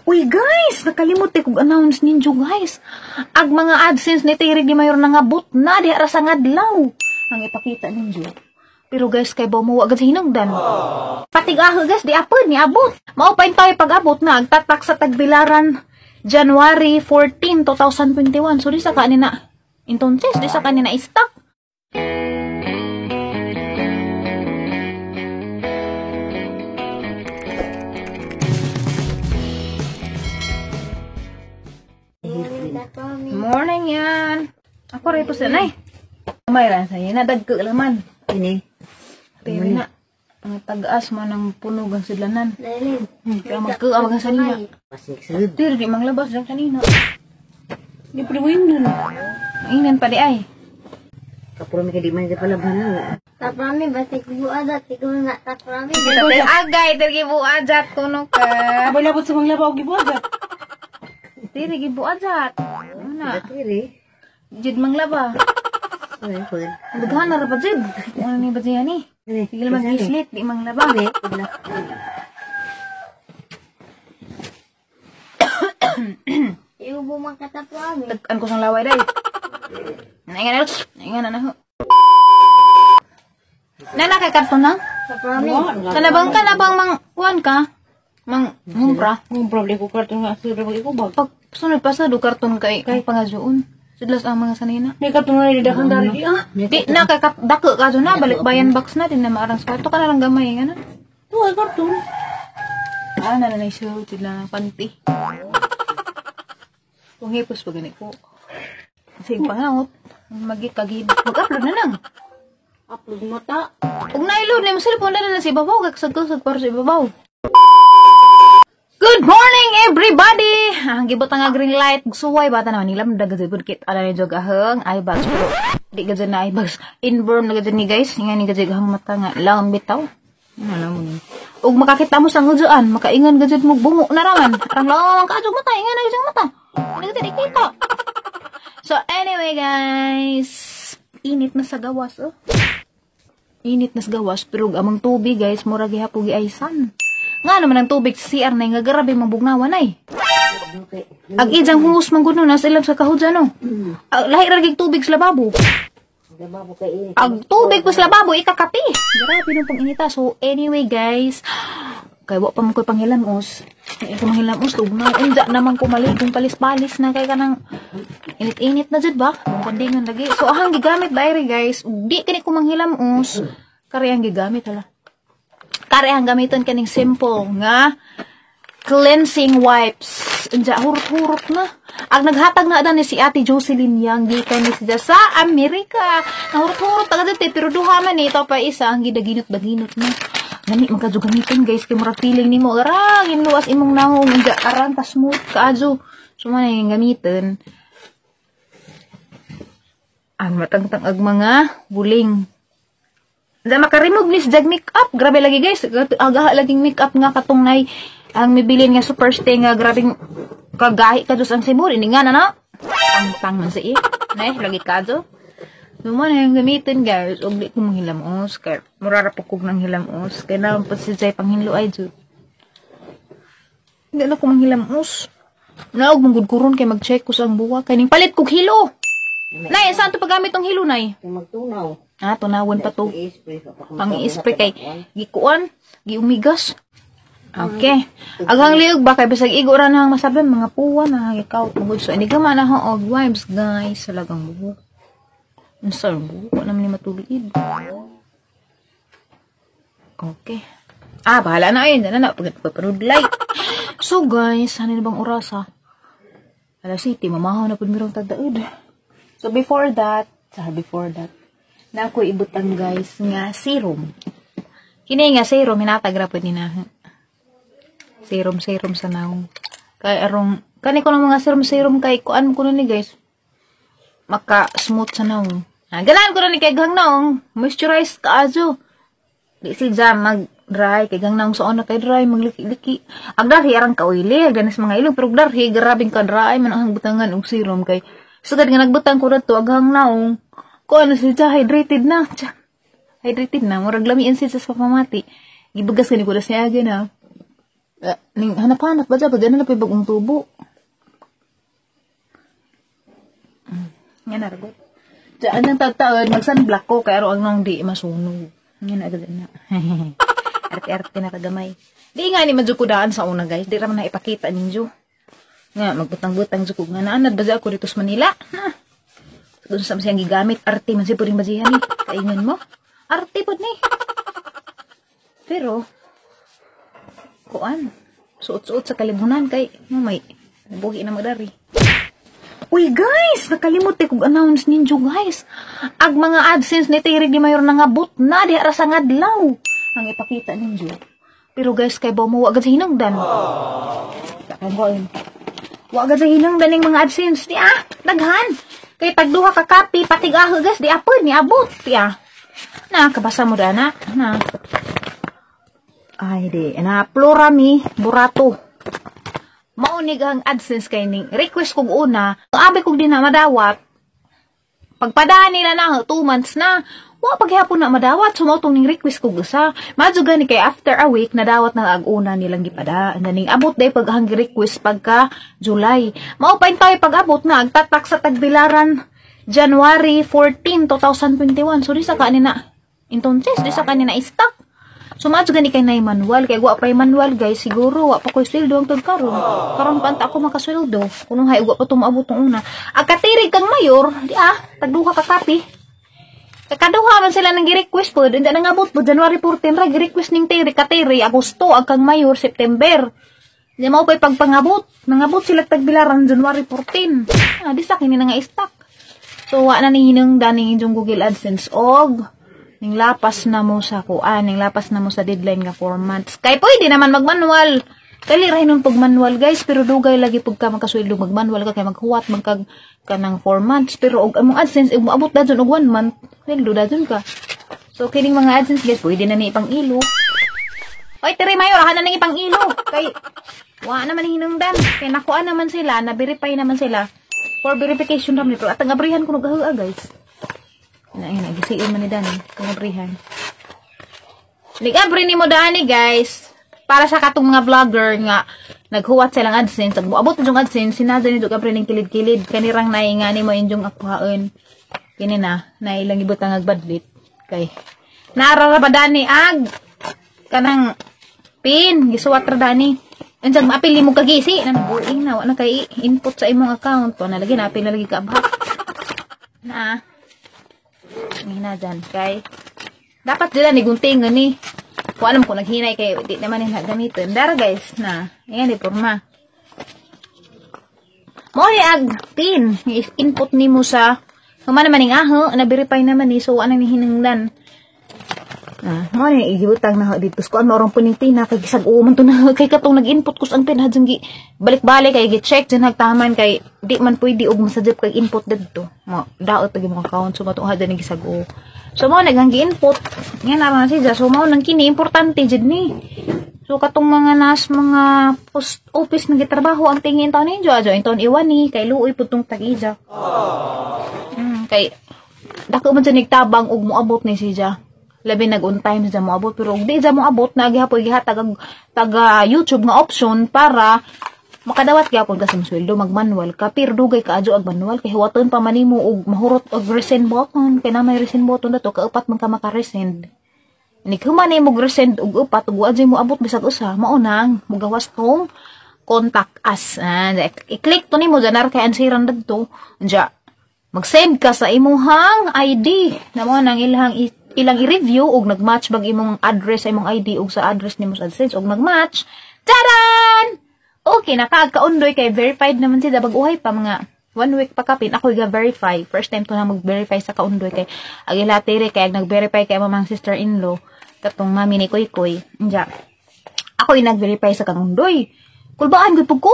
Uy guys, nakalimot kog announce ninyo guys. Ag mga AdSense ni Tirig di mayor nangabot na di ara sa ngadlaw. Ang ipakita ninyo. Pero guys, kay ba mo agad sa hinungdan. Patigaho guys, di apod ni abot. Mao pa tayo pag-abot na agtatak sa Tagbilaran January 14, 2021. So di sa kanina. Entonces, di sa kanina stock. Morning yan. Ako rin po sanay. Mayroon sa'yo. Nadagko laman. Ini. Pero na. Ang tagas mo ng punog ang sidlanan. Lalim. Kaya magkaawag ang sanina. Pasig sud. Pero di manglabas lang kanina. Di pa rin dun. Maingan pa di ay. Kapuro mi kadi man sa palabanan. Taprami batik buadat ikaw nga taprami. Tapi agay. Tergi bu ajat kuno ka. Abay labot sa manglabaw gibuagat. Tergi bu ajat. Ano? Diri. Jid manglaba. Ay, pud. Bughan na rapat jid. Kung ano ni ba dyan ni? Sige lang mag-islit. Di manglaba. Abi, pudla. Iubo man ka taprami. Tagkan ko sang laway day. Naingan na. Nanakakat ko na? Taprami. Kanabang ka na bang kuhan ka? Mumpra? Ang problem ko karton nga sir pag iko bag. Pag sunod pa sa karton kay pangajoon. Sudlas ang mga sanina. May karton na didakang dari ah. Di nakakadako ka na balik bayan box na din na maarang sa to ka na lang gamay nga na. Tuwa karton. Ah, nalanay siya sila ng panty. Kung hipos pa ganit ko. Sige pangangot. Magikagid. Mag-upload na lang. Upload mata. Kung na-load na yung cellphone na si Babaw, kagsag-kasag para si Babaw. Good morning, everybody! Ang gibot nga green light. Suway bata naman nila. Madagad sa kit. Ala na jog ahang eyebags. Pero di gadyan na eyebags. Inborn na gadyan ni guys. Nga ni gadyan ahang mata nga. Lang bitaw. Alam mo ni. Ug makakita mo sa ngudyan. Makaingan gadyan mo bungo na raman. Arang lang ka jog mata. Ingan na gadyan mata. Hindi gadyan ikita. So anyway guys. Init na sa gawas oh. Init na sa gawas. Pero amang tubig guys. Mura gihapo giaysan. Nga naman ang tubig sa CR na nga grabe mabugnawan ay. Ag ijang hus mangguno na sa ilang sa kahudyan no. Lahi ragig tubig sa lababo. Lababo kay ini. Ag tubig pa sa lababo ikakapi. Grabe nung panginita. So anyway guys, kay wa pa mo koy panghilamos. Kay panghilamos tugnaw. Inja naman kumali kung palis-palis na kay kanang init-init na jud ba? Kung kandingan lagi. So ahang gigamit dairy guys. Di kini ko manghilamos. Kari ang gigamit hala. Kare ang gamiton kaning simple nga cleansing wipes. Inja hurot-hurot na. Ang naghatag na dan ni si Ate Jocelyn yang gikan ni siya sa Amerika. Hurot-hurot tagad pero duha man ni ito pa isa ang gidaginot-daginot na. Gani magkadyo gamiton guys kay mura feeling nimo ara ginluwas imong nahong inja aran ta smooth kaadyo. Sumana yung gamiton. Ang matangtang ag mga buling. Da maka-remove ni sa makeup. Grabe lagi guys. Agaha laging makeup nga katong nay ang mibilin nga super stay nga grabing kagahi ka ang simur. Ini nga na na. Tang man sa Nay, lagi ka do. Duman yung gamitin guys. Huwag di ko manghilamos. Kaya murarapok ng hilamos. Kaya naman pa si Jay panghinlo ay do. Hindi na ko manghilamos. Naog mong gudkuron kaya mag-check ko sa ang buwa. Kaya ning palit kog hilo. Nay, saan to paggamit tong hilo nay? Magtunaw. Ah, tunawon pa to. I-spray pa Pang i-spray kay gikuan, giumigas. Okay. Agang liog ba kay bisag igo ra nang masabi mga puwa na ikaw tungod so ini gama na ho og vibes guys sa lagang buhok. Unsa buhok naman ni matulid. Okay. Ah, bahala na ayun na pagpapanood like. So guys, ano na bang oras ha? Alas 7, mamahaw na pud mirong tagdaod. So before that, na ako ibutang guys nga serum. Kini nga serum hinatagra pud ni na. Serum sa naong. Kay arong kani ko ng mga serum kay kuan ko ni guys. Maka smooth sa naong. Ganan ko na ni kay gang naong moisturize kaajo. Di silja mag dry kay gang naong so na kay dry magliki-liki. Agdarhi arang ka oily ganas mga ilog pero agdarhi grabing ka dry man ang butangan og serum kay sagad nga nagbutang ko dito agang naong ko ano siya, hydrated na. Hydrated na. Murag lamiin siya sa pamamati. Gibugas ka ni kulas niya aga na. Ning hanap-hanap ba dyan? Pwede na napay bagong tubo. Nga naragot. Diyan ang tagtaon, mag-sunblock ko, kaya ang nang di masunog. Nga na agad na. Arte-arte na kagamay. Di nga ni madyo ko daan sa una guys. Di raman na ipakita ninyo. Nga, magbutang-butang dyo ko. Nga naanad ba dyan ako dito sa Manila? Doon sa siyang gigamit. Arte man siya po rin bajihan eh. Kaingan mo. Arte po ni. Pero, kuan. Suot-suot sa kalibunan kay may bugi na magdari. Uy guys, nakalimot kong announce ninyo guys. Ag mga AdSense ni Terry di mayor nangabot na di ara sa ngadlaw. Ang ipakita ninyo. Pero guys, kay ba mo agad sa hinungdan. Sakay ko yun. Wa agad sa hinungdan ng mga AdSense di daghan. Kay tagduha ka copy patig guys di apod ni abot di Na kabasa mo dana na. Ay di na Plorami Burato. Maunig ang AdSense kay ning request kog una, abi kog din na madawat. Pagpadaan nila na 2 months na, wa paghapon na madawat, sumotong ning request kog usa. Madyo gani kay after a week nadawat na ag una nilang gipada. Ning abot day pag hang request pagka July. Mao pa tayo pag abot na agtatak sa tagbilaran January 14, 2021. So di sa kanina. Entonces di sa kanina stock. So, madyo gani kay na manual. Kaya wa pa manual, guys. Siguro, wa pa ko'y sweldo ang tagkaroon. Karoon pa anta ako makasweldo. Kunong hay, wa pa tumaabot ng una. Agkatirig kang mayor, di tagduha ka kapi. Kakaduha man sila ng gi-request po. Hindi na ngabot po, January 14, ra, gi-request ning Terry, katiri, Agosto, ang kang mayor, September. Di mo pa'y pagpangabot. Nangabot sila tagbilaran, January 14. Di sa akin, nga stock. So, wa na ni hinang daning yung Google AdSense, ning lapas na mo sa kuan, ning lapas na mo sa deadline nga 4 months. Kay pwede naman magmanual. Kali rahin nun pag manual guys, pero dugay lagi pag ka magkasweldo magmanual ka kay maghuwat magkag ka ng 4 months. Pero og among AdSense moabot dadyon og 1 month, sweldo dadyon ka. So kining mga AdSense guys, pwede na ni ipang ilo. Oy, Terry Mayor, aha na nang ipang ilo. Kay wa naman hinungdan. Kay nakuan naman sila, na-verify naman sila. For verification naman nito. At ang abrihan ko nagawa guys. Nagisiin man ni Dani, kangabrihan. Nag-abri ni mo Dani, guys. Para sa katong mga vlogger nga, naghuwat silang AdSense. Abot na yung AdSense, sinada ni Duk abri ng kilid-kilid. Kanirang naingani mo yung akuhaan. Kini na, nailang ibot ang agbadlit. Kay, naarara ba Dani, kanang pin, gisuwat ra Dani. Andiyan, maapili mo kagisi. Buing na, wala kay input sa imong account. Wala lagi, naapil na lagi ka abhat. Hina dyan, kay dapat dila ni gunting ni kung alam ko naghinay kay di naman yung gamitin. Dara guys na yan di porma mo ni ag pin input ni mo sa kumana man ning na verify naman ni so anang hinungdan mo ni igibutang na dito ko ano orang puning tina kay gisag-o man to na kay katong nag-input ko ang pin hadjang gi balik-balik kay gi-check dyan hagtaman kay di man pwede og masajip kay input dito mo daot pag imong account so matong hadjang gisag-o so mo nagang gi-input nga naman siya so mo nang kini importante jud ni so katong mga mga post office na gitrabaho ang tingin taon ninyo ajo inton iwan ni kay luoy pud tong tag-ija kay dako man sa nigtabang og moabot ni siya labi nag-on time sa mo abot pero di sa mo abot na gihapoy gihatag taga YouTube nga option para makadawat gyapon ka sa sweldo magmanual ka pero dugay ka adyo ag manual kay huwaton pa man nimo og mahurot og resend button kay na may resend button dato kaupat man ka maka-resend ni kuman nimo resend og upat ug adyo mo abot bisag usa mao nang mugawas tong contact us i-click to nimo janar kay ansiran dadto unya mag-send ka sa imong ID na mo nang ilang i-review og nag-match bag imong address sa imong ID og sa address nimo sa AdSense og nag-match. Taran! Okay, nakaagkaundoy kay verified naman siya bag-uhay pa mga 1 week pa kapin ako ga-verify. First time to na mag-verify sa kaundoy kay agilatire kay nag-verify kay mamang sister-in-law katong mami ni Koy. Nya. Ako nag-verify sa kaundoy. Kulbaan gud pug ko.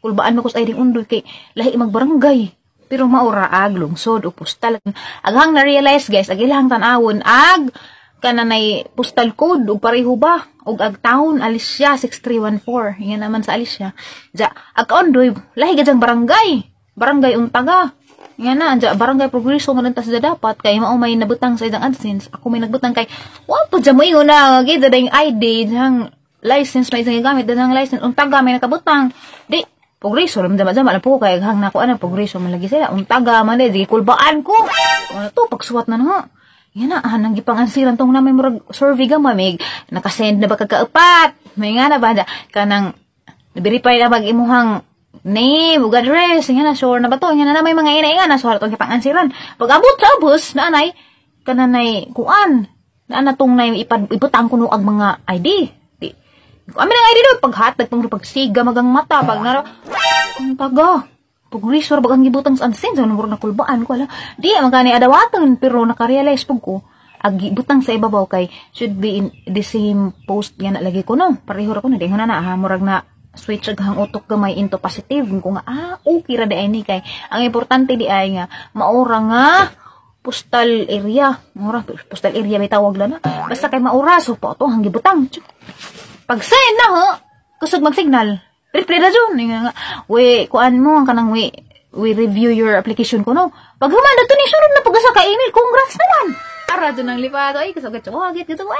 Kulbaan mo ko sa ID undoy kay lahi magbarangay. Pero maura lungsod o postal. Aghang na-realize guys, ilang tanawon kananay postal code o pareho ba? O town, Alicia 6314. Yan naman sa Alicia. Ja, ondoy, lahi gajang barangay. Barangay untaga. Yan na, ja, barangay progreso manantas sa dapat. Kaya may nabutang sa idang AdSense. Ako may nagbutang kay, wapo dyan mo yung gida yung ID. Diyang license may isang gamit danang license untaga may nakabutang di progreso ram dama-dama na po kay hang nako ana progreso man lagi sila untaga man di kulbaan ko ano to pagsuwat na nga yan na nang gipangansiran tong na may murag survey gamay may nakasend na ba kagkaapat may nga na ba kanang verify na bag imuhang name ug address yan na sure na ba to yan na may mga ina na sure tong gipangansiran pag abot sa bus na anay kananay kuan na natong na ibutang kuno ag mga ID kami ng ID doon, paghatag pang pagsiga magang mata, pag nara, ang taga, pag resor, bagang gibutang sa ansin, so namuro na kulbaan ko, ala, di, magkani adawatan, pero nakarealize pag ko, ag gibutang sa ibabaw kay, should be in the same post, yan lagi ko, no, pareho ra ko na, di nga na, murag na, switch ag hang utok gamay into positive, kung nga, okay ra di ay ni, kay, ang importante di ay nga, maura nga, postal area, postal area may tawag lang na, basta kay maura, so po, to, hang gibutang, pag send na ho, kusog mag-signal. Reply na dyan. Nga, we, kuan mo, ang kanang we review your application ko, no? Pag humanda to ni, sunod na pag-asa ka email, congrats naman. Para dyan ang lipato, ay, kusog at chawagit, kusog,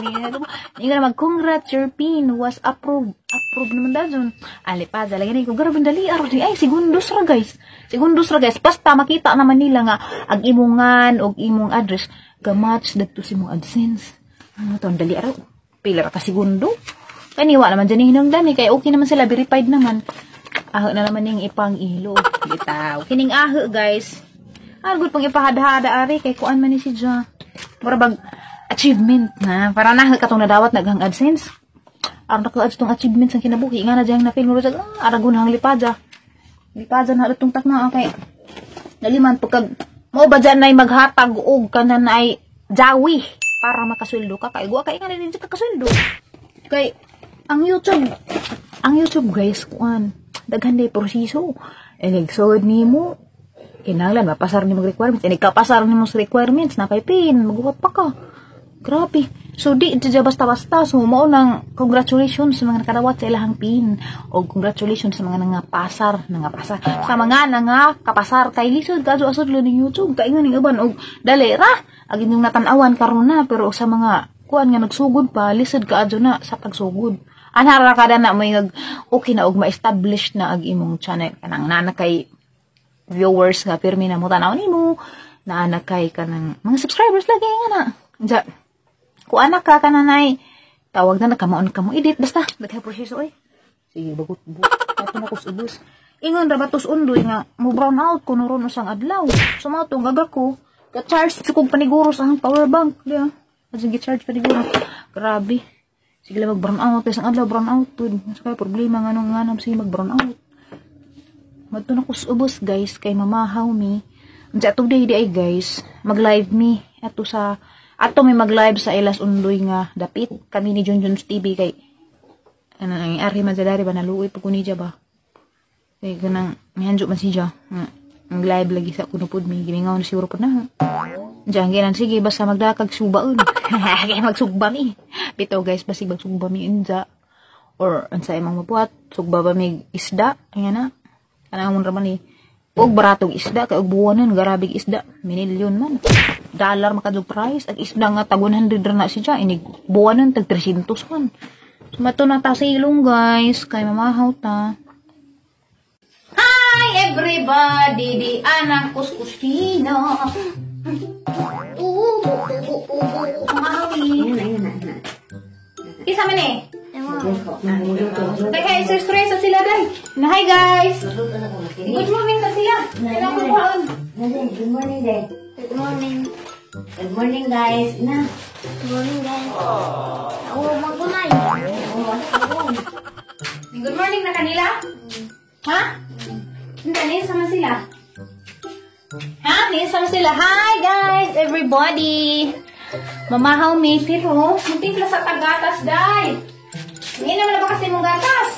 hindi nga na mag-congrats, your PIN was approved. Approved naman na dyan. Lipada, lagi na, kung garabin dali, ay, segundos ra, guys. Segundos ra, guys. Basta makita naman nila nga, ang imungan, o imong address, gamatch dito si mong AdSense. Ano to, ang dali araw. Pila ka segundo. Kaniwa naman dyan hinungdan kaya okay naman sila, verified naman. Aho na naman yung ipang ilo. Bitaw. Kining aho guys. Good pang ipahada-hada ari kay kuan man ni si Ja. Murabag achievement na. Para na katong nadawat naghang AdSense. Aron naka-ads tong achievements ang kinabuhi. Nga na dyan na film mo. Aragon hang lipada. Lipada na itong takna. Okay. Naliman pagkag mo ba dyan na maghatag og kanan ay jawi. Para makasweldo ka kay guwa kay nga din ka kasweldo kay ang YouTube guys kuan daghan day proseso nagsod nimo kinahanglan mapasar nimo requirements kapasar nimo sa requirements na kay pin maguwat pa ka grabe so di basta-basta so mao nang congratulations sa mga nakadawat sa ilahang pin o congratulations sa mga nangapasar sa mga nangakapasar kay lisod kadto-asod lo ning YouTube kay nga ning uban og dali ra ag inyong natanawan karon na pero sa mga kuan nga nagsugod pa lisod kaadto na sa pagsugod anara kada na may okay na og ma-establish na ag imong channel kanang nana kay viewers nga pirmi na mo tanaw nimo na kay kanang mga subscribers lagi nga na ja kuan na ka kananay tawag na nakamaon ka mo edit basta daghay proseso sige bagot ato na kusubos ingon ra batos undoy nga mo brown out kuno ron usang adlaw sumaw tong gaga ko ka-charge kong paniguro sa power bank. Diya. Kasi gi-charge paniguro. Grabe. Sige lang mag-brown out. Isang adlaw brown out. Kaya problema nga nung nga sige mag-brown out. Madto na kusubos guys. Kay mamahaw mi. Diya today di ay guys. Mag-live mi. Ato may mag-live sa Elas Undoy nga dapit. Kami ni Junjun's TV kay ano ang ari madalari ba naluoy pag kunidya ba. Kay ganang mihanjo man si Diya. Ang live lagi sa kunupod may gimingaw na siguro po na. Diyan, ginan, sige, basta magdakag subaon. Kaya magsugba mi. Bito guys, basta magsugba mi inja. Or, ang sa imang mabuhat, sugba ba may isda. Kaya na. Kanang mong raman og baratog isda, kaya og buwanan, garabig isda. Minilyon man. Dollar makadog price. At isda nga, tag 100 na siya. Inig buwanan, tag 300 man. Sumato na ta sa ilong guys. Kaya mamahaw ta. Hi everybody, di anak kuskusina. Isa man eh. Kaya stress sa sila guys. Hi guys. Good morning sa sila. Good morning day. Good morning. Good morning guys. Na. Good morning guys. Magulay. Good morning na kanila? Ha? Hindi, sama sila. Ha? Sama sila. Hi guys, everybody. Mamahaw may pero muntimpla sa tagatas, day. Hindi naman na ba kasi mong gatas?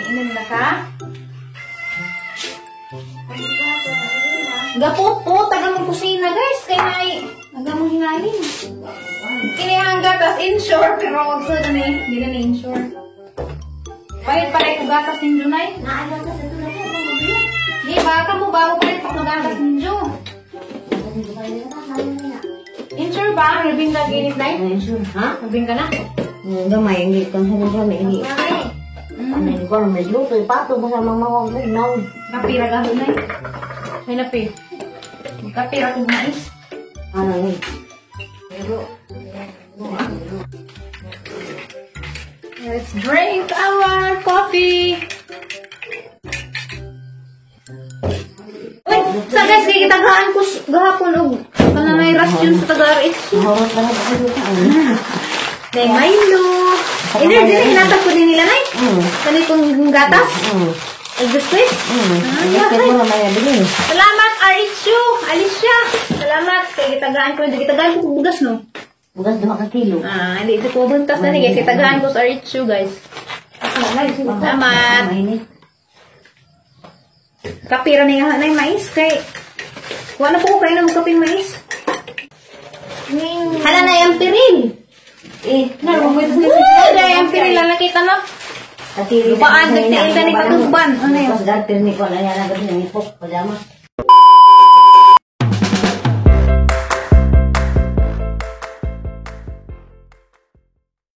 Iinom na ka? Gapot po, taga mong kusina guys. Kaya taga mong hinalin. Kinihang gatas inshore, pero wag sa dami. Hindi na inshore. Bayad pala yung gatas ninyo, Nay. Naalam ka sa tulad ko. Di, baka mo bago pala yung gatas ninyo. Insure ba? Nabing ka ginit, Nay? Sure, ha? Nabing ka na? Gamay, hindi ko sa mga hindi. Hindi ko na may luto. Pato mo sa mga mga Kapira ka na eh. May napi. Kapira kong mais. Ano ni? Let's drink our coffee. Uy, sa guys, kaya kitagahan ko gahapon og kananay rasyon sa taga-RS. Mahawat na lang ako sa ano. Nay Milo. Hindi, hinatag ko din nila, Nay. Kanitong gatas. Ay, biskuit. Bakit mo naman yan bilhin? Salamat, Arichu. Alicia. Salamat. Kaya kitagahan ko. Kitagahan ko kung bugas, no? Bukas 2 kilo. Hindi ito po buntas na ni. Kaya kitagahan ko sa Arichu, guys. Salamat. Kapira na yung na yung mais. Kay, wala po ko kayo na magkaping mais. Hala na yung piril. Narumoy ito. Wala yung piril. Lang nakita na. Lupaan, nagtiinda ni Katugban. Ano yun? Pas gatir ni ko na yan agad ni Pok. Pajama.